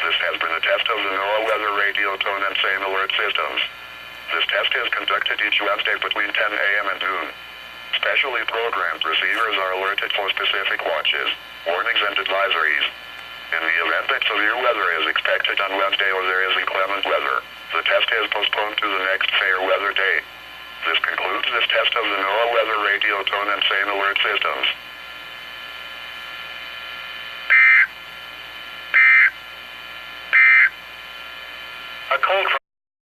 This has been a test of the NOAA weather radio tone and same alert systems. This test is conducted each Wednesday between 10 a.m. and noon. Specially programmed receivers are alerted for specific watches, warnings and advisories. In the event that severe weather is expected on Wednesday or there is inclement weather, the test is postponed to the next fair weather day. This concludes this test of the NOAA weather radio tone and same alert systems.